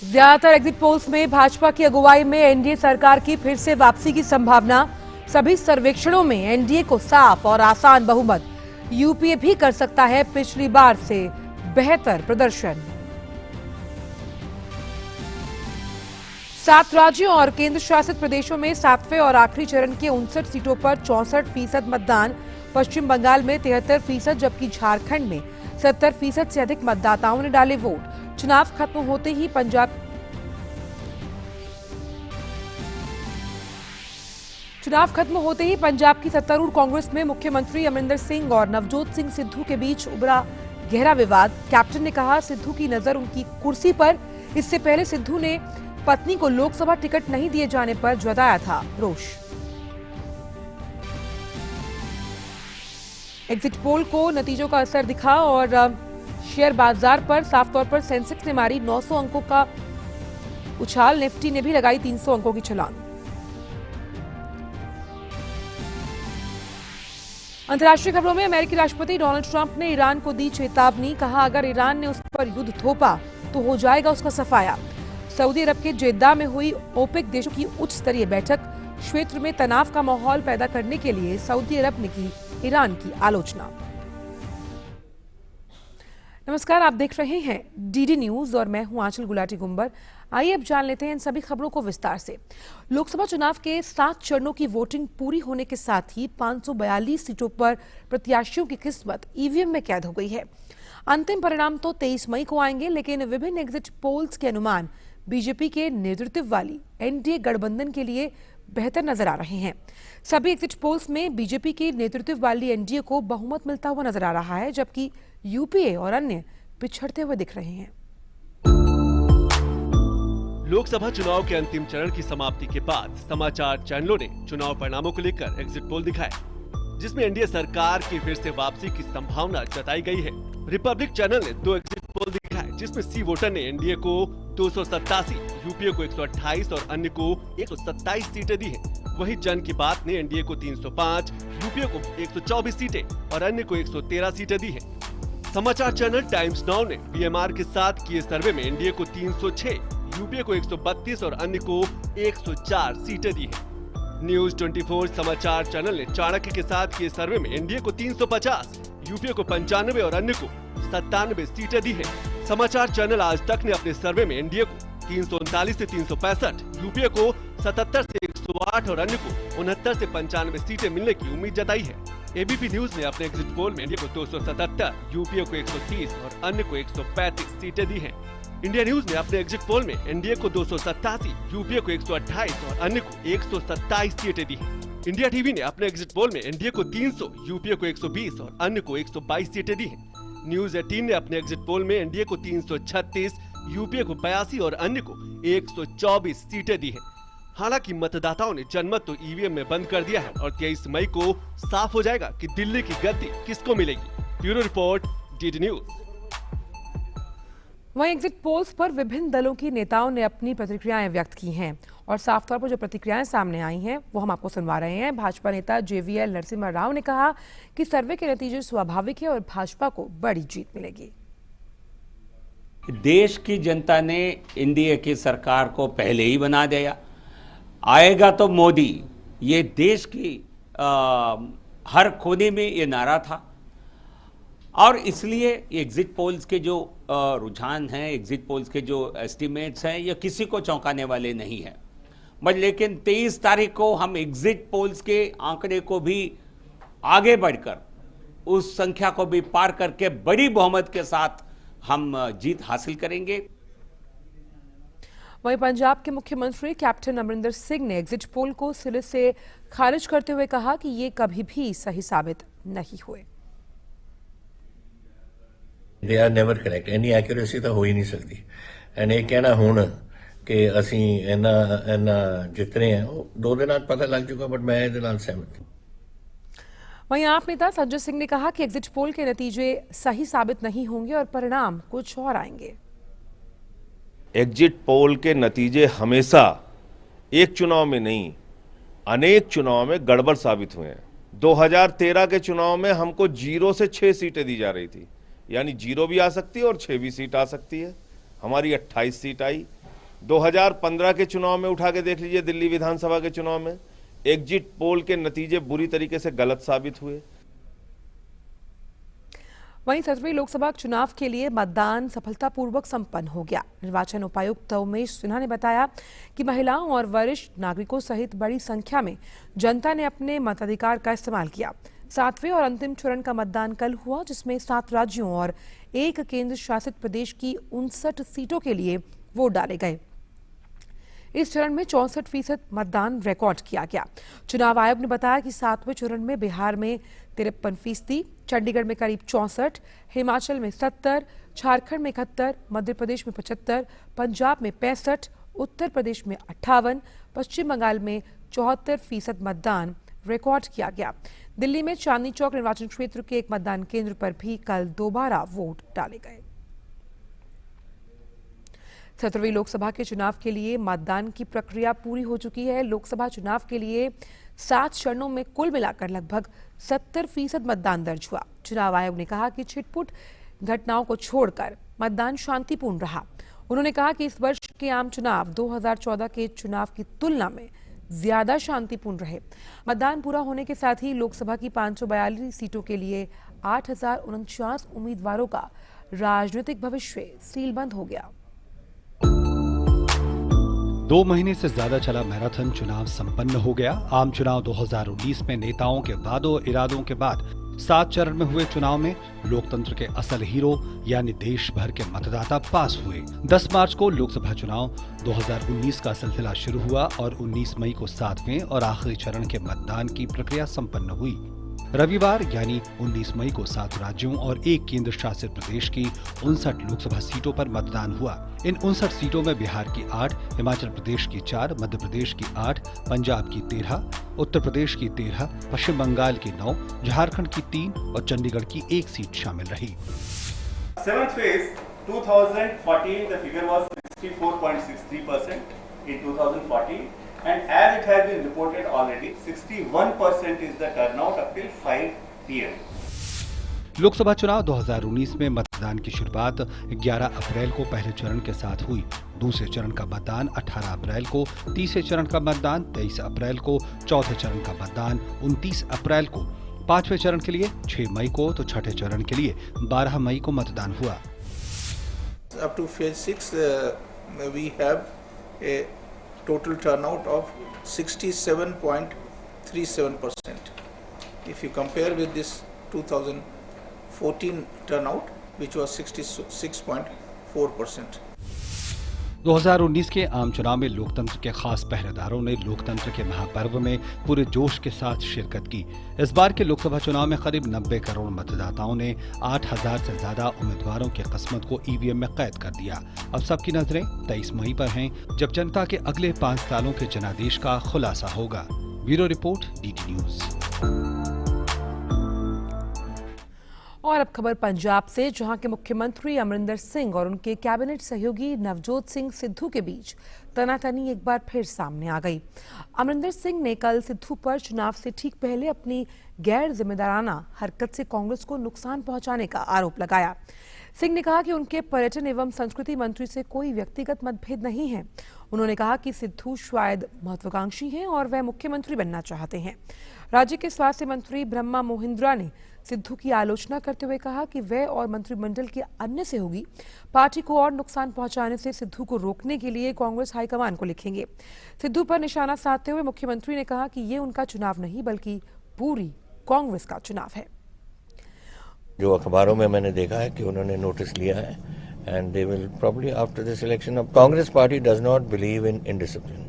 ज्यादातर exit polls में भाजपा की अगुवाई में एनडीए सरकार की फिर से वापसी की संभावना। सभी सर्वेक्षणों में एनडीए को साफ और आसान बहुमत। यूपीए भी कर सकता है पिछली बार से बेहतर प्रदर्शन। 7 राज्यों और केंद्र शासित प्रदेशों में 7वें और आखिरी चरण के 59 सीटों पर 64% मतदान। पश्चिम बंगाल में 73%, जबकि झारखंड में 70% से अधिक मतदाताओं ने डाले वोट। चुनाव खत्म होते ही पंजाब की सत्तारूढ़ कांग्रेस में मुख्यमंत्री अमरिंदर सिंह और नवजोत सिंह सिद्धू के बीच उभरा गहरा विवाद। कैप्टन ने कहा सिद्धू की नजर उनकी कुर्सी पर। इससे पहले सिद्धू ने पत्नी को लोकसभा टिकट नहीं दिए जाने पर जताया था रोष। एग्जिट पोल को नतीजों का असर दिखा और शेयर बाजार पर साफ तौर पर सेंसेक्स ने मारी 900 अंकों का उछाल। निफ्टी ने भी लगाई 300 अंकों की छलांग। अंतर्राष्ट्रीय खबरों में अमेरिकी राष्ट्रपति डोनाल्ड ट्रंप ने ईरान को दी चेतावनी। कहा अगर ईरान ने उस पर युद्ध थोपा तो हो जाएगा उसका सफाया। सऊदी अरब के जेद्दा में हुई ओपेक देशों की उच्च स्तरीय बैठक। क्षेत्र में तनाव का माहौल पैदा करने के लिए सऊदी अरब ने की ईरान की आलोचना। नमस्कार, आप देख रहे हैं डीडी न्यूज और मैं हूं आंचल गुलाटी गुंबर। आइए अब जान लेते हैं इन सभी खबरों को विस्तार से। लोकसभा चुनाव के 7 चरणों की वोटिंग पूरी होने के साथ ही 542 सीटों पर प्रत्याशियों की किस्मत ईवीएम में कैद हो गई है। अंतिम परिणाम तो 23 मई को आएंगे, लेकिन विभिन्न एग्जिट पोल्स के अनुमान बीजेपी के नेतृत्व वाली एनडीए गठबंधन के लिए बेहतर नजर आ रहे हैं। सभी एग्जिट पोल्स में बीजेपी के नेतृत्व वाली एनडीए को बहुमत मिलता हुआ नजर आ रहा है, जबकि यूपीए और अन्य पिछड़ते हुए दिख रहे हैं। लोकसभा चुनाव के अंतिम चरण की समाप्ति के बाद समाचार चैनलों ने चुनाव परिणामों को लेकर एग्जिट पोल दिखाए, जिसमें एनडीए सरकार की फिर से वापसी की संभावना जताई गई है। रिपब्लिक चैनल ने 2 एग्जिट पोल दिखाए, जिसमें सी वोटर ने एनडीए को 287, यूपीए को 128 और अन्य को 127 सीटें दी है। वहीं जन की बात ने एनडीए को 305, यूपीए को 124 सीटें और अन्य को 113 सीटें दी है। समाचार चैनल टाइम्स नाउ ने बीएमआर के साथ किए सर्वे में एनडीए को 306, यूपीए को 132 और अन्य को 104 सीटें दी है। न्यूज 24 समाचार चैनल ने चाणक्य के साथ किए सर्वे में एनडीए को 350, यूपीए को 95 और अन्य को 97 सीटें दी है। समाचार चैनल आज तक ने अपने सर्वे में एनडीए को 339 से 365, यूपीए को 77 से 108 और अन्य को 69 से 95 सीटें मिलने की उम्मीद जताई है। एबीपी न्यूज ने अपने एग्जिट पोल में एनडीए को 277, यूपीए को 130 और अन्य को 135 सीटें दी हैं। इंडिया न्यूज ने अपने एग्जिट पोल में एनडीए को 287, यूपीए को 128 और अन्य को 127 सीटें दी हैं। इंडिया टीवी ने अपने एग्जिट पोल में एनडीए को 300, यूपीए को 120 और अन्य को 122 सीटें दी हैं। न्यूज 18 ने अपने एग्जिट पोल में एनडीए को 336, यूपीए को 82 और अन्य को 124 सीटें दी हैं। हालांकि मतदाताओं ने जनमत तो ईवीएम में बंद कर दिया है और 23 मई को साफ हो जाएगा कि दिल्ली की गद्दी किसको मिलेगी। Bureau report, DD news. वहीं एग्जिट पोल्स पर विभिन्न दलों की नेताओं ने अपनी प्रतिक्रियाएं व्यक्त की हैं और साफ तौर पर जो प्रतिक्रियाएं सामने आई हैं वो हम आपको सुनवा रहे हैं। भाजपा नेता जेवीएल नरसिम्हा राव ने कहा कि सर्वे के नतीजे स्वाभाविक है और भाजपा को बड़ी जीत मिलेगी। देश की जनता ने एनडीए की सरकार को पहले ही बना दिया। आएगा तो मोदी, ये देश की हर कोने में ये नारा था और इसलिए एग्जिट पोल्स के जो रुझान हैं, एग्जिट पोल्स के जो एस्टिमेट्स हैं, ये किसी को चौंकाने वाले नहीं हैं। बट लेकिन 23 तारीख को हम एग्जिट पोल्स के आंकड़े को भी आगे बढ़कर उस संख्या को भी पार करके बड़ी बहुमत के साथ हम जीत हासिल करेंगे। वहीं पंजाब के मुख्यमंत्री कैप्टन अमरिंदर सिंह ने एग्जिट पोल को सिरे से खारिज करते हुए कहा कि ये कभी भी सही साबित नहीं हुए। They are never correct. Any accuracy ਤਾਂ ਹੋ ਹੀ ਨਹੀਂ ਸਕਦੀ। ਐਂਡ ਇਹ ਕਹਿਣਾ ਹੁਣ ਕਿ ਅਸੀਂ ਇਹਨਾਂ ਜਿੱਤ ਰਹੇ ਹਾਂ, ਉਹ 2 ਦਿਨਾਂ 'ਚ ਪਤਾ ਲੱਗ ਜਾਊਗਾ, ਬਟ ਮੈਂ ਇਹਦੇ ਨਾਲ ਸਹਿਮਤ। वहीं आप नेता संजय सिंह ने कहा कि एग्जिट पोल के नतीजे सही साबित नहीं होंगे और परिणाम कुछ और आएंगे। एग्जिट पोल के नतीजे हमेशा एक चुनाव में नहीं, अनेक चुनाव में गड़बड़ साबित हुए हैं। 2013 के चुनाव में हमको 0 से 6 सीटें दी जा रही थी, यानी 0 भी आ सकती है और 6 भी सीट आ सकती है। हमारी 28 सीट आई। 2015 के चुनाव में उठा के देख लीजिए, दिल्ली विधानसभा के चुनाव में एग्जिट पोल के नतीजे बुरी तरीके से गलत साबित हुए। वहीं 17वीं लोकसभा चुनाव के लिए मतदान सफलतापूर्वक संपन्न हो गया। निर्वाचन उपायुक्त उमेश सिन्हा ने बताया कि महिलाओं और वरिष्ठ नागरिकों सहित बड़ी संख्या में जनता ने अपने मताधिकार का इस्तेमाल किया। 7वें और अंतिम चरण का मतदान कल हुआ, जिसमें 7 राज्यों और 1 केंद्र शासित प्रदेश की 59 सीटों के लिए वोट डाले गए। इस चरण में 64% मतदान रिकॉर्ड किया गया। चुनाव आयोग ने बताया कि 7वें चरण में बिहार में 53%, चंडीगढ़ में करीब 64%, हिमाचल में 70%, झारखंड में 71%, मध्य प्रदेश में 75%, पंजाब में 65%, उत्तर प्रदेश में 58%, पश्चिम बंगाल में 74% मतदान रिकॉर्ड किया गया। दिल्ली में चांदनी चौक निर्वाचन क्षेत्र के एक मतदान केंद्र पर भी कल दोबारा वोट डाले गए। 17वीं लोकसभा के चुनाव के लिए मतदान की प्रक्रिया पूरी हो चुकी है। लोकसभा चुनाव के लिए 7 चरणों में कुल मिलाकर लगभग 70% मतदान दर्ज हुआ। चुनाव आयोग ने कहा कि छिटपुट घटनाओं को छोड़कर मतदान शांतिपूर्ण रहा। उन्होंने कहा कि इस वर्ष के आम चुनाव 2014 के चुनाव की तुलना में ज्यादा शांतिपूर्ण रहे। मतदान पूरा होने के साथ ही लोकसभा की 542 सीटों के लिए 8049 उम्मीदवारों का राजनीतिक भविष्य सीलबंद हो गया। 2 महीने से ज्यादा चला मैराथन चुनाव संपन्न हो गया। आम चुनाव 2019 में नेताओं के वादों इरादों के बाद 7 चरण में हुए चुनाव में लोकतंत्र के असल हीरो यानी देश भर के मतदाता पास हुए। 10 मार्च को लोकसभा चुनाव 2019 का सिलसिला शुरू हुआ और 19 मई को 7वें और आखिरी चरण के मतदान की प्रक्रिया संपन्न हुई। रविवार यानी 19 मई को 7 राज्यों और 1 केंद्र शासित प्रदेश की 59 लोकसभा सीटों पर मतदान हुआ। इन 59 सीटों में बिहार की 8, हिमाचल प्रदेश की 4, मध्य प्रदेश की 8, पंजाब की 13, उत्तर प्रदेश की 13, पश्चिम बंगाल की 9, झारखंड की 3 और चंडीगढ़ की 1 सीट शामिल रही। 7th phase 2014 the figure was 64.63% in 2014 and as it has been reported already 61% is the turnout up till 5 PM. Lok Sabha चुनाव 2019 में मतदान की शुरुआत 11 अप्रैल को पहले चरण के साथ हुई। दूसरे चरण का मतदान 18 अप्रैल को, तीसरे चरण का मतदान 23 अप्रैल को, चौथे चरण का मतदान 29 अप्रैल को, 5वें चरण के लिए 6 मई को तो छठे चरण के लिए 12 मई को मतदान हुआ। Up to phase 6 we have a total turnout of 67.37%. If you compare with this 2014 turnout, which was 66.4%. 2019 के आम चुनाव में लोकतंत्र के खास पहरेदारों ने लोकतंत्र के महापर्व में पूरे जोश के साथ शिरकत की। इस बार के लोकसभा चुनाव में करीब 90 करोड़ मतदाताओं ने 8000 से ज्यादा उम्मीदवारों की किस्मत को ईवीएम में कैद कर दिया। अब सबकी नजरें 23 मई पर हैं, जब जनता के अगले 5 सालों के जनादेश का खुलासा होगा। Bureau report, DD news. और अब खबर पंजाब से, जहां के मुख्यमंत्री अमरिंदर सिंह और उनके कैबिनेट सहयोगी नवजोत सिंह सिद्धू के बीच तनातनी एक बार फिर सामने आ गई। अमरिंदर सिंह ने कल सिद्धू पर चुनाव से ठीक पहले अपनी गैर जिम्मेदाराना हरकत से कांग्रेस को नुकसान पहुंचाने का आरोप लगाया। सिंह ने कहा कि उनके पर्यटन एवं संस्कृति मंत्री से कोई व्यक्तिगत मतभेद नहीं है। उन्होंने कहा कि सिद्धू शायद महत्वाकांक्षी हैं और वह मुख्यमंत्री बनना चाहते हैं। राज्य के स्वास्थ्य मंत्री ब्रह्मा मोहिंद्रा ने सिद्धू की आलोचना करते हुए कहा कि वह और मंत्रिमंडल के अन्य सहयोगी पार्टी को और नुकसान पहुंचाने से सिद्धू को रोकने के लिए कांग्रेस हाईकमान को लिखेंगे। सिद्धू पर निशाना साधते हुए मुख्यमंत्री ने कहा कि ये उनका चुनाव नहीं बल्कि पूरी कांग्रेस का चुनाव है। जो अखबारों में मैंने देखा है कि उन्होंने नोटिस लिया है and they will probably after this election. अब Congress party does not believe in indiscipline.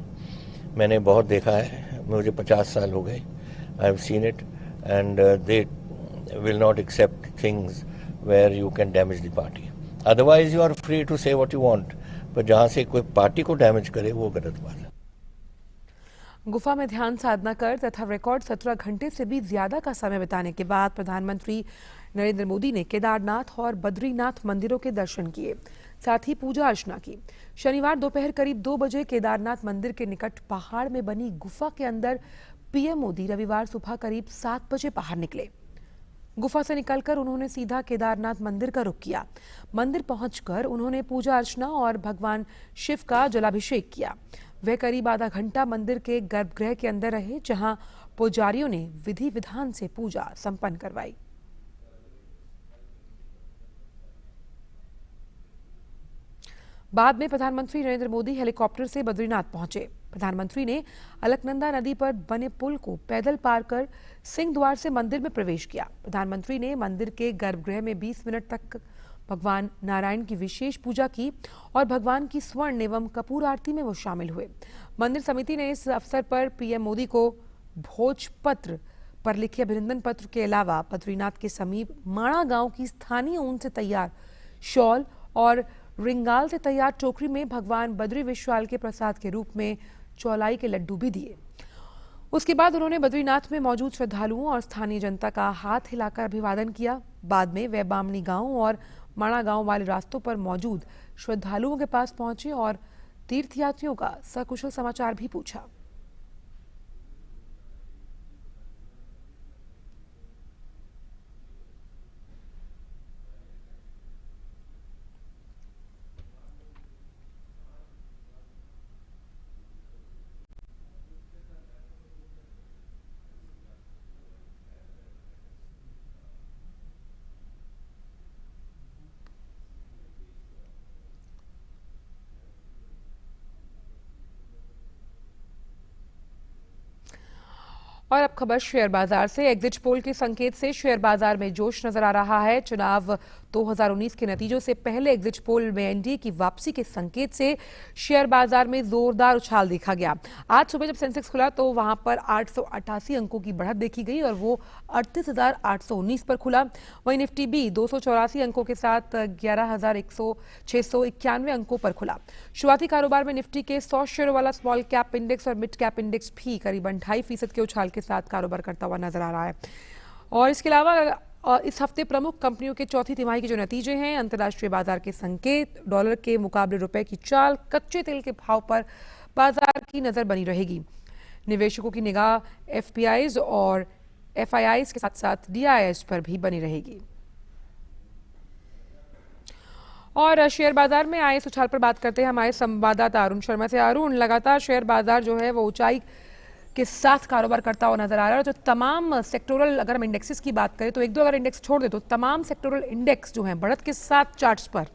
मैंने बहुत देखा है, मुझे 50 साल हो गए। I have seen it and they will not accept things where you can damage the party. Otherwise you are free to say what you want. पर जहाँ से कोई पार्टी को डैमेज करे वो गलत बात है। गुफा में ध्यान साधना कर तथा रिकॉर्ड 17 घंटे से भी ज्यादा का समय बिताने के बाद प्रधानमंत्री नरेंद्र मोदी ने केदारनाथ और बद्रीनाथ मंदिरों के दर्शन किए, साथ ही पूजा अर्चना की। शनिवार दोपहर करीब 2 बजे केदारनाथ मंदिर के निकट पहाड़ में बनी गुफा के अंदर पीएम मोदी रविवार सुबह करीब 7 बजे बाहर निकले। गुफा से निकलकर उन्होंने सीधा केदारनाथ मंदिर का रुख किया। मंदिर पहुंचकर उन्होंने पूजा अर्चना और भगवान शिव का जलाभिषेक किया। वे करीब आधा घंटा मंदिर के गर्भगृह के अंदर रहे, जहां पुजारियों ने विधि विधान से पूजा संपन्न करवाई। बाद में प्रधानमंत्री नरेंद्र मोदी हेलीकॉप्टर से बद्रीनाथ पहुंचे। प्रधानमंत्री ने अलकनंदा नदी पर बने पुल को पैदल पार कर सिंह द्वार से मंदिर में प्रवेश किया। प्रधानमंत्री ने मंदिर के गर्भगृह में 20 मिनट तक भगवान नारायण की विशेष पूजा की और भगवान की स्वर्ण एवं कपूर आरती में वो शामिल हुए। मंदिर समिति ने इस अवसर पर पीएम मोदी को भोजपत्र पर लिखे अभिनंदन पत्र के अलावा बद्रीनाथ के समीप माणा गांव की स्थानीय ऊन से तैयार शॉल और रिंगाल से तैयार टोकरी में भगवान बद्री विशाल के प्रसाद के रूप में चौलाई के लड्डू भी दिए। उसके बाद उन्होंने बद्रीनाथ में मौजूद श्रद्धालुओं और स्थानीय जनता का हाथ हिलाकर अभिवादन किया। बाद में वे बामनी गांव और माणा गांव वाले रास्तों पर मौजूद श्रद्धालुओं के पास पहुंचे और तीर्थयात्रियों का सकुशल समाचार भी पूछा। और अब खबर शेयर बाजार से। एग्जिट पोल के संकेत से शेयर बाजार में जोश नजर आ रहा है। चुनाव 2019 के नतीजों से पहले एग्जिट पोल में एनडीए की वापसी के संकेत से शेयर बाजार में जोरदार उछाल देखा गया। आज सुबह जब सेंसेक्स खुला तो वहां पर 888 अंकों की बढ़त देखी गई और वो 38,819 पर खुला। वहीं निफ्टी भी 284 अंकों के साथ 11,691 अंकों पर खुला। शुरुआती कारोबार में निफ्टी के 100 शेयरों वाला स्मॉल कैप इंडेक्स और मिड कैप इंडेक्स भी करीबन 2.5% के उछाल के साथ कारोबार करता हुआ नजर आ रहा है। और इसके अलावा इस हफ्ते प्रमुख कंपनियों के चौथी तिमाही के जो नतीजे हैं, अंतर्राष्ट्रीय बाजार के संकेत, डॉलर के मुकाबले रुपए की चाल, कच्चे तेल के भाव पर बाजार की नजर बनी रहेगी। निवेशकों की निगाह एफपीआईज और एफआईआईज के साथ साथ डीआईएस पर भी बनी रहेगी। और शेयर बाजार में आए इस उछाल पर बात करते हैं हमारे संवाददाता अरुण शर्मा से। अरुण, लगातार शेयर बाजार जो है वो ऊंचाई के साथ कारोबार करता हुआ नजर आ रहा है। तो तमाम सेक्टोरल, अगर हम इंडेक्सेस की बात करें तो एक दो अगर इंडेक्स छोड़ दे तो तमाम सेक्टोरल इंडेक्स जो हैं बढ़त के साथ चार्ट्स पर।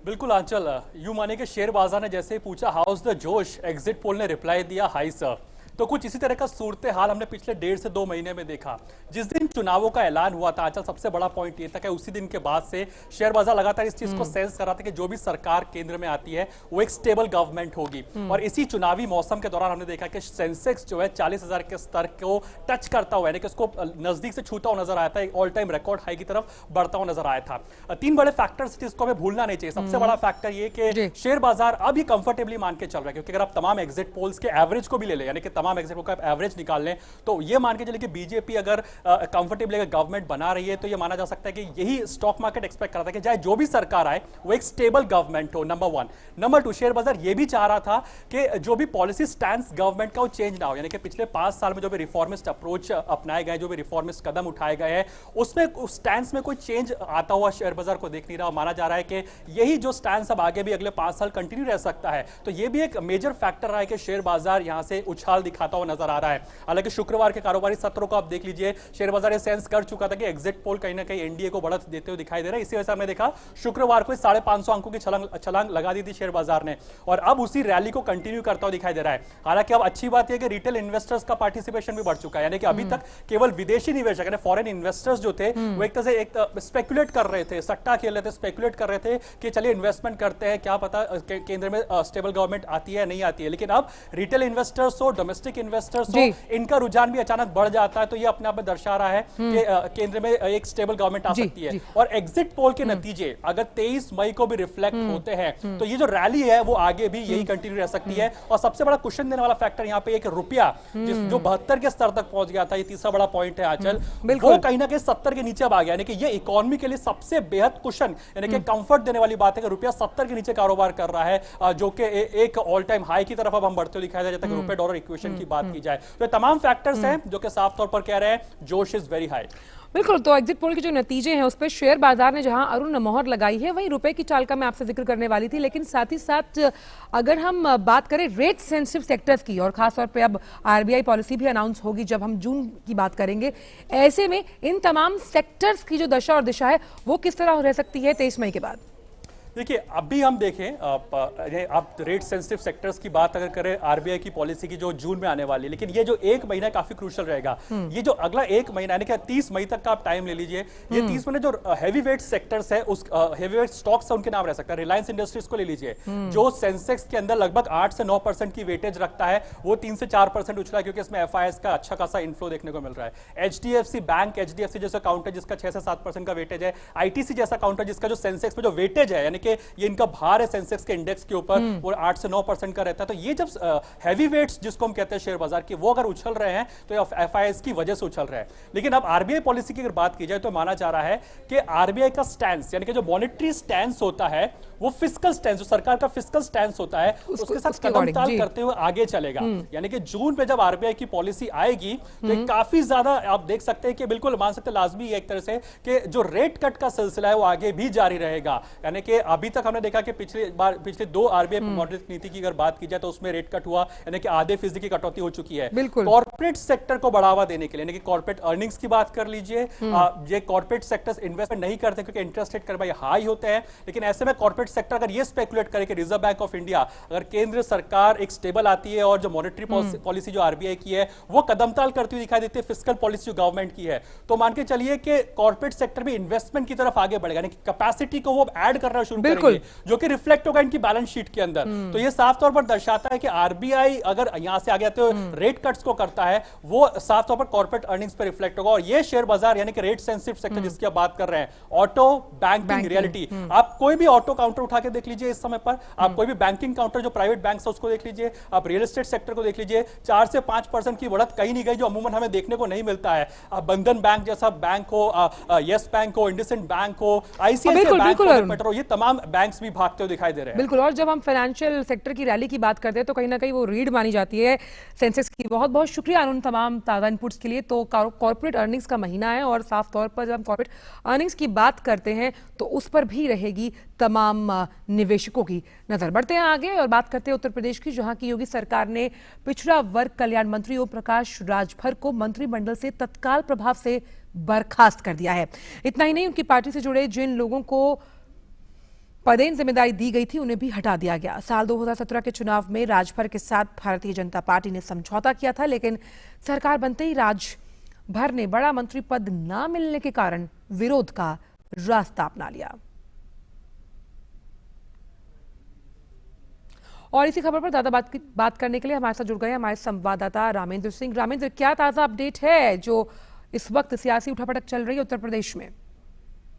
बिल्कुल आंचल, यूं माने कि शेयर बाजार ने जैसे ही पूछा हाउस द जोश, एग्जिट पोल ने रिप्लाई दिया हाई सर। तो कुछ इसी तरह का सूरत हाल हमने पिछले 1.5 से 2 महीने में देखा। जिस दिन चुनावों का ऐलान हुआ था आंचल, सबसे बड़ा पॉइंट ये था कि उसी दिन के बाद से शेयर बाजार लगातार इस चीज को सेंस कर रहा था कि जो भी सरकार केंद्र में आती है वो एक स्टेबल गवर्नमेंट होगी। और इसी चुनावी मौसम के दौरान हमने देखा कि सेंसेक्स जो है 40,000 के स्तर को टच करता हुआ, यानी कि उसको नजदीक से छूता हुआ नजर आया था, एक ऑल टाइम रिकॉर्ड हाई की तरफ बढ़ता हुआ नजर आया था। 3 बड़े फैक्टर्स जिसको हमें भूलना नहीं चाहिए। सबसे बड़ा फैक्टर ये कि शेयर बाजार अभी कंफर्टेबली मान के चल रहा है, क्योंकि अगर आप तमाम एग्जिट पोल्स के एवरेज को भी ले लें, यानी कि तमाम एग्जिट पोल का एवरेज निकाल लें, तो ये मान के चलिए कि बीजेपी अगर कंफर्टेबली गवर्नमेंट बना रही है तो ये माना जा सकता है कि यही स्टॉक मार्केट एक्सपेक्ट कर रहा था कि चाहे जो भी सरकार आए वो एक स्टेबल गवर्नमेंट हो, नंबर 1। नंबर 2, शेयर बाजार ये भी चाह रहा था कि जो भी पॉलिसी स्टैंड गवर्नमेंट का वो चेंज ना हो, यानी कि पिछले 5 साल में जो भी रिफॉर्मिस्ट अप्रोच अपनाए गए, जो भी रिफॉर्मिस्ट कदम उठाए गए हैं, उसमें उस स्टैंड में कोई चेंज आता हुआ शेयर बाजार को देख नहीं रहा। माना जा रहा है कि यही जो स्टैंड अब आगे भी अगले 5 साल कंटिन्यू रह सकता है। तो ये भी एक मेजर फैक्टर रहा है कि शेयर बाजार यहां से उछाल दिखाता हुआ नजर आ रहा है। हालांकि शुक्रवार के कारोबारी सत्रों को आप देख लीजिए, शेयर बाजार ये सेंस कर चुका था कि एग्जिट पोल कहीं ना कहीं एनडीए को बढ़त देते हुए दिखाई दे रहा है। इसी वजह से हमने देखा शुक्रवार को 550 अंकों की छलांग लगा दी थी शेयर बाजार ने, और अब उसी रैली को कंटिन्यू करता हुआ दिखाई दे रहा है। हालांकि अब अच्छी बात यह कि रिटेल इन्वेस्टर्स का पार्टिसिपेशन भी बढ़ चुका है, यानी कि अभी तक केवल विदेशी निवेशक यानी फॉरेन इन्वेस्टर्स जो थे वो एक तरह से एक स्पेकुलेट कर रहे थे, सट्टा खेल रहे थे, स्पेकुलेट कर रहे थे कि चलिए इन्वेस्टमेंट करते हैं, क्या पता केंद्र में स्टेबल गवर्नमेंट आती है नहीं आती है। लेकिन अब रिटेल इन्वेस्टर्स हो, डोमेस्टिक इन्वेस्टर्स हो, इनका रुझान भी अचानक बढ़ जाता है। तो ये अपने आप में दर्शा रहा है कि केंद्र में एक स्टेबल गवर्नमेंट आ सकती है। और एग्जिट पोल के नतीजे अगर 23 मई को भी रिफ्लेक्ट होते हैं तो ये जो रैली है वो आगे भी यही कंटिन्यू रह सकती है। और सबसे बड़ा क्वेश्चन देने वाला फैक्टर यहाँ पे एक रुपया जो 72 के स्तर तक पहुंच गया था, ये तीसरा बड़ा पॉइंट है आंचल, वो कहीं ना कहीं 70 के नीचे अब आ गया, यानी कि ये इकोनॉमी के लिए सबसे बेहद क्वेश्चन यानी कि कंफर्ट देने वाली बात है कि रुपया 70 के नीचे कारोबार कर रहा है, जो कि एक ऑल टाइम हाई की तरफ अब हम बढ़ते हुए दिखाई दे जाता है। रुपये डॉलर इक्वेशन की बात की जाए। तो ये तमाम फैक्टर्स हैं जो कि साफ तौर पर कह रहे हैं जोश इज वेरी हाई। बिल्कुल, तो एग्जिट पोल के जो नतीजे हैं उस पर शेयर बाजार ने जहां अरुण मोहर लगाई है, वहीं रुपए की चाल का मैं आपसे जिक्र करने वाली थी, लेकिन साथ ही साथ अगर हम बात करें रेट सेंसिटिव सेक्टर्स की, और खासतौर पे अब आरबीआई पॉलिसी भी अनाउंस होगी जब हम जून की बात करेंगे, ऐसे में इन तमाम सेक्टर्स की जो दशा और दिशा है वो किस तरह रह सकती है 23 मई के बाद? देखिए अभी हम देखें आप रेट सेंसिटिव सेक्टर्स की बात अगर करें आरबीआई की पॉलिसी की जो जून में आने वाली है, लेकिन ये जो एक महीना काफी क्रूशियल रहेगा। ये जो अगला एक महीना यानी कि 30 मई तक का आप टाइम ले लीजिए। ये 30 महीने जो हैवी वेट सेक्टर्स है उस हैवी वेट स्टॉक्स है उनके नाम रह सकता है। रिलायंस इंडस्ट्रीज को ले लीजिए जो सेंसेक्स के अंदर लगभग 8 से 9% की वेटेज रखता है, वो 3 से 4% उछला क्योंकि इसमें एफआईएस का अच्छा खासा इन्फ्लो देखने को मिल रहा है। एचडीएफसी बैंक, एचडीएफसी जैसा काउंटर जिसका 6 से 7% का वेटेज है, आईटीसी जैसा काउंटर जिसका जो सेंसेक्स में जो वेटेज है यानी कि ये इनका भार है सेंसेक्स के इंडेक्स के ऊपर, वो 8 से 9% का रहता है। तो ये जब हैवी वेट्स जिसको हम कहते हैं शेयर बाजार के, वो अगर उछल रहे हैं तो एफआईएस की वजह से उछल रहे हैं। लेकिन अब आरबीआई पॉलिसी की अगर बात की जाए तो माना जा रहा है कि आरबीआई का स्टैंस यानी कि जो मॉनेटरी स्टैंस होता है वो फिस्कल स्टैंस, जो सरकार का फिस्कल स्टैंस होता है उसके साथ कदम-ताल करते हुए आगे चलेगा। यानी कि जून में जब आरबीआई की पॉलिसी आएगी तो काफी ज्यादा आप देख सकते हैं कि बिल्कुल मान सकते लाजमी है एक तरह से कि जो रेट कट का सिलसिला है वो आगे भी जारी रहेगा। यानी कि अभी तक हमने देखा कि पिछले 2 आरबीआई मॉनेटरी नीति की अगर बात की जाए तो उसमें रेट कट हुआ यानी कि आधे फीसदी की कटौती हो चुकी है। कॉर्पोरेट सेक्टर को बढ़ावा देने के लिए यानी कि कॉर्पोरेट अर्निंग्स की बात कर लीजिए, ये कॉर्पोरेट सेक्टर्स इन्वेस्टमेंट नहीं करते क्योंकि इंटरेस्ट रेट भाई हाई होते हैं। लेकिन ऐसे में कॉर्पोरेट सेक्टर अगर ये स्पेकुलेट करे कि रिजर्व बैंक ऑफ इंडिया अगर केंद्र सरकार एक स्टेबल आती है और जो मॉनेटरी पॉलिसी जो आरबीआई की है वो कदमताल करती हुई दिखाई देती है फिस्कल पॉलिसी जो गवर्नमेंट की है, तो मान के चलिए कि कॉर्पोरेट सेक्टर भी इन्वेस्टमेंट की तरफ आगे बढ़ेगा यानी कि कैपेसिटी को वो ऐड करना शुरू करेंगे जो कि रिफ्लेक्ट होगा इनकी बैलेंस शीट के अंदर। तो ये साफ तौर पर दर्शाता है कि आरबीआई अगर यहां से आगे आते हुए रेट कट्स को करता है वो साफ तौर पर कॉर्पोरेट अर्निंग्स पर रिफ्लेक्ट होगा। और ये शेयर बाजार यानी कि रेट सेंसिटिव सेक्टर जिसकी आप बात कर रहे हैं, ऑटो, बैंकिंग, रियलिटी, आप कोई भी ऑटो काउंटर उठा के देख लीजिए इस समय पर, आप कोई भी बैंकिंग काउंटर जो प्राइवेट बैंक है उसको देख लीजिए, आप रियल एस्टेट सेक्टर को देख लीजिए, 4 से 5% की बढ़त कहीं नहीं गई जो अमूमन हमें देखने को नहीं मिलता है। बंधन बैंक जैसा बैंक हो, यस बैंक हो, इंडसइंड बैंक हो, आईसीआईसीआई बैंक हो, ये तमाम बैंक्स भी भागते हुए दिखाई दे रहे हैं। बिल्कुल, और जब हम फाइनेंशियल सेक्टर की रैली की बात करते हैं तो कहीं ना कहीं वो रीड मानी जाती है सेंसेक्स की। बहुत बहुत शुक्रिया उन तमाम ताज़ा इनपुट्स के लिए। तो कॉर्पोरेट अर्निंग्स का महीना है और साफ तौर पर जब हम कॉर्पोरेट अर्निंग्स की बात करते हैं तो उस पर भी रहेगी तमाम निवेशकों की नजर। बढ़ते हैं आगे और बात करते हैं उत्तर प्रदेश की, जहां की योगी सरकार ने पिछड़ा वर्ग कल्याण मंत्री ओम प्रकाश राजभर को मंत्रिमंडल से तत्काल प्रभाव से बर्खास्त कर दिया है। इतना ही नहीं, उनकी पार्टी से जुड़े जिन लोगों को पदेन जिम्मेदारी दी गई थी उन्हें भी हटा दिया गया। साल 2017 के चुनाव में राजभर के साथ भारतीय जनता पार्टी ने समझौता किया था, लेकिन सरकार बनते ही राजभर ने बड़ा मंत्री पद न मिलने के कारण विरोध का रास्ता अपना लिया। और इसी खबर पर ज्यादा बात करने के लिए हमारे साथ जुड़ गए हमारे संवाददाता रामेंद्र सिंह। रामेंद्र, क्या ताजा अपडेट है जो इस वक्त सियासी उठापटक चल रही है उत्तर प्रदेश में?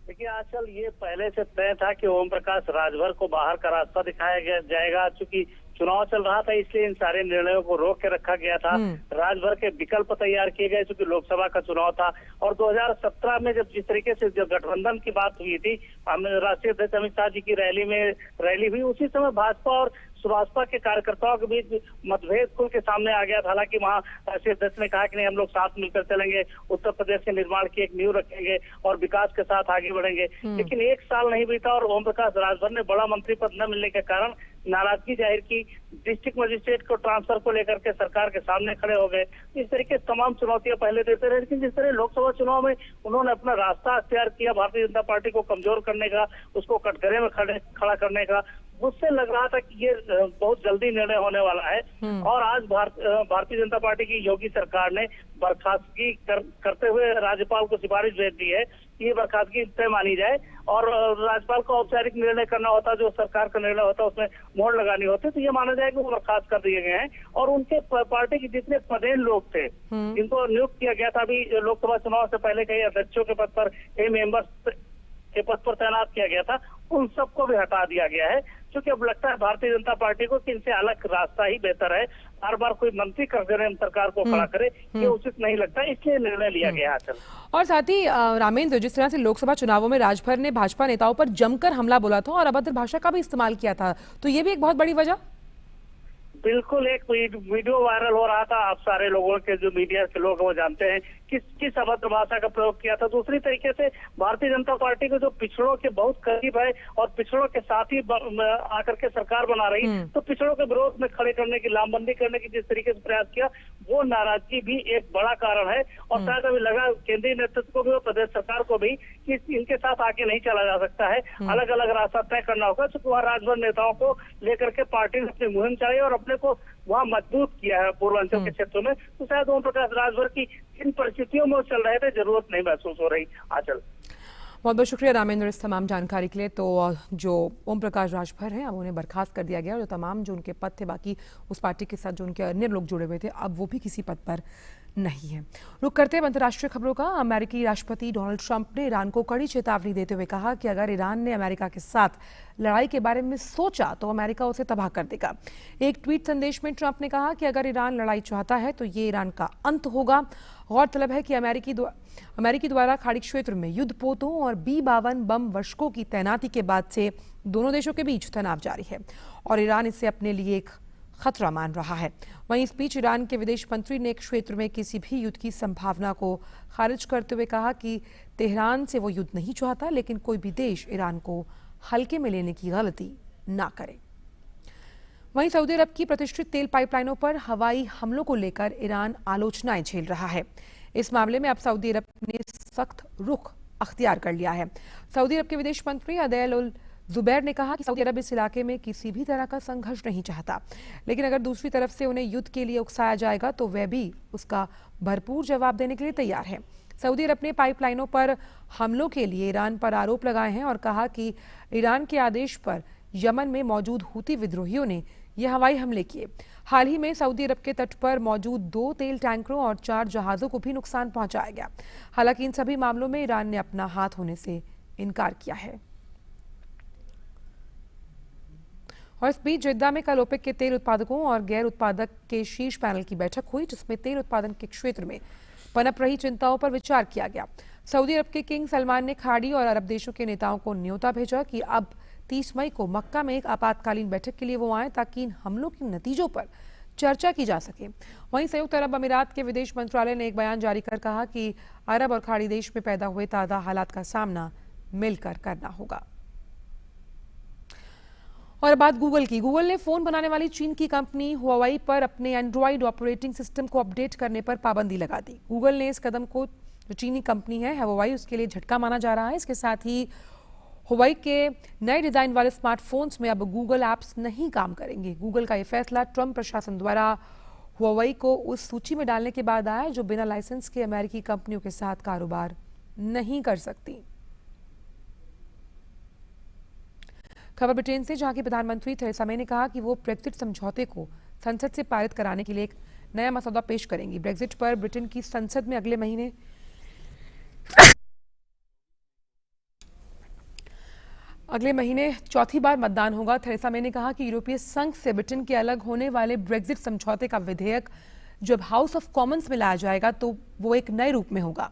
देखिए आजकल ये पहले से तय था कि ओम प्रकाश राजभर को बाहर का रास्ता दिखाया जाएगा। चूंकि चुनाव चल रहा था इसलिए इन सारे निर्णयों को रोक के रखा गया था। राजभर के विकल्प तैयार किए गए चूंकि लोकसभा का चुनाव था। और 2017 में जब जिस तरीके से जब गठबंधन की बात हुई थी, राष्ट्रीय अध्यक्ष अमित शाह जी की रैली हुई, उसी समय भाजपा और सुभाषपा के कार्यकर्ताओं के बीच मतभेद खुल के सामने आ गया था। हालांकि वहाँ राष्ट्रीय अध्यक्ष ने कहा कि नहीं, हम लोग साथ मिलकर चलेंगे, उत्तर प्रदेश के निर्माण की एक नींव रखेंगे और विकास के साथ आगे बढ़ेंगे। लेकिन 1 साल नहीं बीता और ओम प्रकाश राजभर ने बड़ा मंत्री पद न मिलने के कारण नाराजगी जाहिर की। डिस्ट्रिक्ट मजिस्ट्रेट को ट्रांसफर को लेकर के सरकार के सामने खड़े हो गए। इस तरीके तमाम चुनौतियां पहले देते रहे, लेकिन जिस तरह लोकसभा चुनाव में उन्होंने अपना रास्ता अख्तियार किया भारतीय जनता पार्टी को कमजोर करने का, उसको कटघरे में खड़ा करने का, मुझसे लग रहा था कि ये बहुत जल्दी निर्णय होने वाला है। और आज भारतीय जनता पार्टी की योगी सरकार ने बर्खास्तगी करते हुए राज्यपाल को सिफारिश भेज दी है कि ये बर्खास्तगी तय मानी जाए और राज्यपाल को औपचारिक निर्णय करना होता, जो सरकार का निर्णय होता उसमें मोहर लगानी होती, तो ये माना जाए कि वो बर्खास्त कर दिए गए हैं। और उनके पार्टी के जितने पदेन लोग थे जिनको नियुक्त किया गया था अभी लोकसभा चुनाव से पहले कई अध्यक्षों के पद पर, कई मेंबर्स के पद पर तैनात किया गया था, उन सबको भी हटा दिया गया है। क्योंकि अब लगता है भारतीय जनता पार्टी को कि इनसे अलग रास्ता ही बेहतर है। बार बार कोई मंत्री कटघरे में सरकार को खड़ा करे ये उचित नहीं लगता, इसलिए निर्णय लिया गया है। और साथ ही रामेंद्र, जिस तरह से लोकसभा चुनावों में राजभर ने भाजपा नेताओं पर जमकर हमला बोला था और अभद्र भाषा का भी इस्तेमाल किया था, तो ये भी एक बहुत बड़ी वजह। बिल्कुल एक वीडियो वायरल हो रहा था। आप सारे लोगों के जो मीडिया के लोग वो जानते हैं किस अभद्र भाषा का प्रयोग किया था। दूसरी तरीके से भारतीय जनता पार्टी को जो पिछड़ों के बहुत करीब है और पिछड़ों के साथ ही आकर के सरकार बना रही, तो पिछड़ों के विरोध में खड़े करने की, लामबंदी करने की जिस तरीके से प्रयास किया, वो नाराजगी भी एक बड़ा कारण है। और शायद अभी लगा केंद्रीय नेतृत्व को भी और प्रदेश सरकार को भी कि इनके साथ आगे नहीं चला जा सकता है, अलग अलग रास्ता तय करना होगा। चूंकि वहाँ राजभर नेताओं को लेकर के पार्टी ने अपनी मुहिम चलाई और अपने को वहाँ मजबूत किया है पूर्वांचल के क्षेत्रों में, तो शायद ओम प्रकाश राजभर की इन परिस्थितियों में चल रहे थे, जरूरत नहीं महसूस हो रही। आंचल, बहुत बहुत शुक्रिया रामेंद्र इस तमाम जानकारी के लिए। तो जो ओम प्रकाश राजभर हैं अब उन्हें बर्खास्त कर दिया गया और जो तमाम जो उनके पद थे बाकी उस पार्टी के साथ जो उनके अन्य लोग जुड़े हुए थे अब वो भी किसी पद पर नहीं है। रुक करते हैं अंतर्राष्ट्रीय खबरों का। अमेरिकी राष्ट्रपति डोनाल्ड ट्रंप ने ईरान को कड़ी चेतावनी देते हुए कहा कि अगर ईरान ने अमेरिका के साथ लड़ाई के बारे में सोचा तो अमेरिका उसे तबाह कर देगा। एक ट्वीट संदेश में ट्रंप ने कहा कि अगर ईरान लड़ाई चाहता है तो ये ईरान का अंत होगा। गौरतलब है कि अमेरिकी द्वारा खाड़ी क्षेत्र में युद्धपोतों और B-52 बम वर्षकों की तैनाती के बाद से दोनों देशों के बीच तनाव जारी है और ईरान इसे अपने लिए एक खतरा मान रहा है। वहीं इस बीच ईरान के विदेश मंत्री ने क्षेत्र में किसी भी युद्ध की संभावना को खारिज करते हुए कहा कि तेहरान से वो युद्ध नहीं चाहता, लेकिन कोई भी देश ईरान को हल्के में लेने की गलती ना करे। वहीं सऊदी अरब की प्रतिष्ठित तेल पाइपलाइनों पर हवाई हमलों को लेकर ईरान आलोचनाएं झेल रहा है। इस मामले में अब सऊदी अरब ने सख्त रुख अख्तियार कर लिया है। सऊदी अरब के विदेश मंत्री अदेल उल जुबैर ने कहा कि सऊदी अरब इस इलाके में किसी भी तरह का संघर्ष नहीं चाहता, लेकिन अगर दूसरी तरफ से उन्हें युद्ध के लिए उकसाया जाएगा तो वह भी उसका भरपूर जवाब देने के लिए तैयार है। सऊदी अरब ने पाइपलाइनों पर हमलों के लिए ईरान पर आरोप लगाए हैं और कहा कि ईरान के आदेश पर यमन में मौजूद हूती विद्रोहियों ने ये हवाई हमले किए। हाल ही में सऊदी अरब के तट पर मौजूद 2 तेल टैंकरों और 4 जहाजों को भी नुकसान पहुंचाया गया। हालांकि इन सभी मामलों में ईरान ने अपना हाथ होने से इनकार किया है। और इस बीच जिद्दा में कल ओपेक के तेल उत्पादकों और गैर उत्पादक के शीर्ष पैनल की बैठक हुई, जिसमें तेल उत्पादन के क्षेत्र में पनप रही चिंताओं पर विचार किया गया। सऊदी अरब के किंग सलमान ने खाड़ी और अरब देशों के नेताओं को न्योता भेजा कि अब 30 मई को मक्का में एक आपातकालीन बैठक के लिए वो आए ताकि इन हमलों के नतीजों पर चर्चा की जा सके। वहीं संयुक्त अरब अमीरात के विदेश मंत्रालय ने एक बयान जारी कर कहा कि अरब और खाड़ी देश में पैदा हुए ताज़ा हालात का सामना मिलकर करना होगा। और बात गूगल की। गूगल ने फोन बनाने वाली चीन की कंपनी हुआवेई पर अपने एंड्रॉइड ऑपरेटिंग सिस्टम को अपडेट करने पर पाबंदी लगा दी। गूगल ने इस कदम को जो चीनी कंपनी है हुआवेई उसके लिए झटका माना जा रहा है। इसके साथ ही हुआवेई के नए डिजाइन वाले स्मार्टफोन्स में अब गूगल ऐप्स नहीं काम करेंगे। गूगल का यह फैसला ट्रंप प्रशासन द्वारा हुआवेई को उस सूची में डालने के बाद आया जो बिना लाइसेंस के अमेरिकी कंपनियों के साथ कारोबार नहीं कर सकती। खबर ब्रिटेन से, जहां की प्रधानमंत्री थेरेसा मे ने कहा कि वो ब्रेक्जिट समझौते को संसद से पारित कराने के लिए एक नया मसौदा पेश करेंगी। ब्रेक्जिट पर ब्रिटेन की संसद में अगले महीने चौथी बार मतदान होगा। थेरेसा मे ने कहा कि यूरोपीय संघ से ब्रिटेन के अलग होने वाले ब्रेक्जिट समझौते का विधेयक जब हाउस ऑफ कॉमन्स में लाया जाएगा तो वो एक नए रूप में होगा।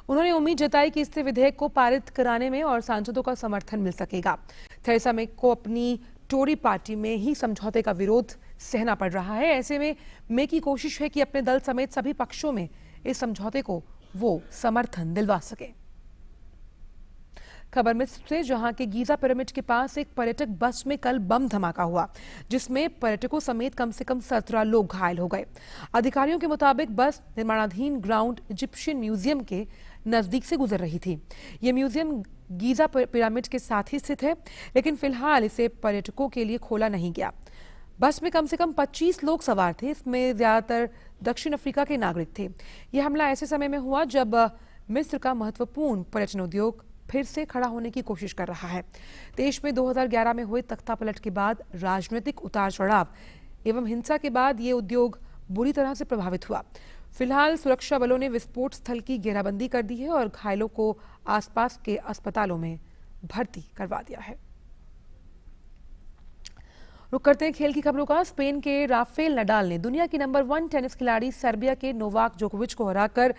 उन्होंने उम्मीद जताई कि इससे विधेयक को पारित कराने में और सांसदों का समर्थन मिल सकेगा। थेरेसा मे को अपनी टोरी पार्टी में ही समझौते का विरोध सहना पड़ रहा है। ऐसे में मे की कोशिश है कि अपने दल समेत सभी पक्षों में इस समझौते को वो समर्थन दिलवा सके। खबर मिस्र से, जहां के गीजा पिरामिड के पास एक पर्यटक बस में कल बम धमाका हुआ, जिसमें पर्यटकों समेत कम से कम 17 लोग घायल हो गए। अधिकारियों के मुताबिक बस निर्माणाधीन ग्राउंड इजिप्शियन म्यूजियम के नजदीक से गुजर रही थी। यह म्यूजियम गीजा पिरामिड के साथ ही स्थित है, लेकिन फिलहाल इसे पर्यटकों के लिए खोला नहीं गया। बस में कम से कम 25 लोग सवार थे, इसमें ज्यादातर दक्षिण अफ्रीका के नागरिक थे। यह हमला ऐसे समय में हुआ जब मिस्र का महत्वपूर्ण पर्यटन उद्योग फिर से खड़ा होने की कोशिश कर रहा है। देश में 2011 में हुए तख्तापलट के बाद राजनीतिक उतार चढ़ाव एवं हिंसा के बाद ये उद्योग बुरी तरह से प्रभावित हुआ। फिलहाल सुरक्षा बलों ने विस्फोट स्थल की घेराबंदी कर दी है और घायलों को आसपास के अस्पतालों में भर्ती करवा दिया है। रुक करते हैं खेल की खबरों का। स्पेन के राफेल नडाल ने दुनिया की नंबर 1 टेनिस खिलाड़ी सर्बिया के नोवाक जोकोविच को हराकर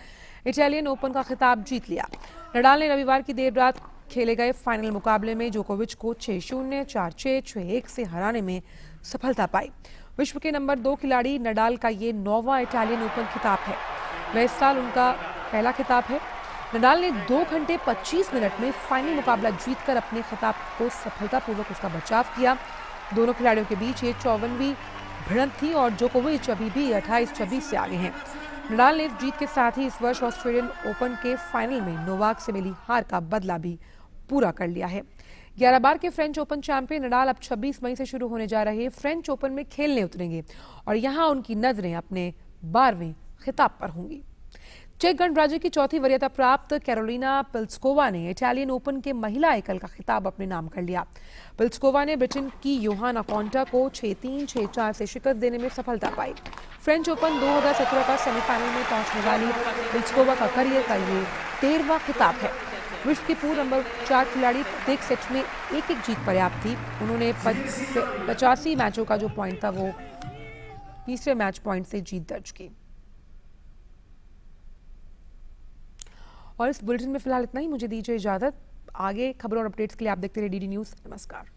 इटालियन ओपन का खिताब जीत लिया। नडाल ने रविवार की देर रात खेले गए फाइनल मुकाबले में जोकोविच को 6-0, 4-6, 6-1 से हराने में सफलता पाई। विश्व के नंबर 2 खिलाड़ी नडाल का ये 9वां इटालियन ओपन खिताब है। वह इस साल उनका पहला खिताब है। नडाल ने 2 घंटे 25 मिनट में फाइनल मुकाबला जीतकर अपने खिताब को सफलतापूर्वक उसका बचाव किया। दोनों खिलाड़ियों के बीच ये 54वीं भिड़ंत थी और जोकोविच अभी भी 28-26 से आगे हैं। नडाल ने इस जीत के साथ ही इस वर्ष ऑस्ट्रेलियन ओपन के फाइनल में नोवाक से मिली हार का बदला भी पूरा कर लिया है। 11 बार के फ्रेंच ओपन चैंपियन नडाल अब 26 मई से शुरू होने जा रहे फ्रेंच ओपन में खेलने उतरेंगे और यहां उनकी नजरें अपने 12वें खिताब पर होंगी। चेक गणराज्य की चौथी वरीयता प्राप्त कैरोलिना पिल्स्कोवा ने इटालियन ओपन के महिला एकल का खिताब अपने नाम कर लिया। पिल्स्कोवा ने ब्रिटेन की योहाना कॉन्टा को 6-3, 6-4 से शिकस्त देने में सफलता पाई। फ्रेंच ओपन 2017 का सेमीफाइनल में पहुंचने वाली पिल्स्कोवा का करियर का ये 13वां खिताब है। विश्व की पूर्व नंबर 4 खिलाड़ी प्रत्येक सेट में एक जीत पर्याप्त थी। उन्होंने 85 मैचों का जो पॉइंट था वो तीसरे मैच पॉइंट से जीत दर्ज की। और इस बुलेटिन में फिलहाल इतना ही। मुझे दीजिए इजाजत। आगे खबरों और अपडेट्स के लिए आप देखते रहिए डीडी न्यूज़। नमस्कार।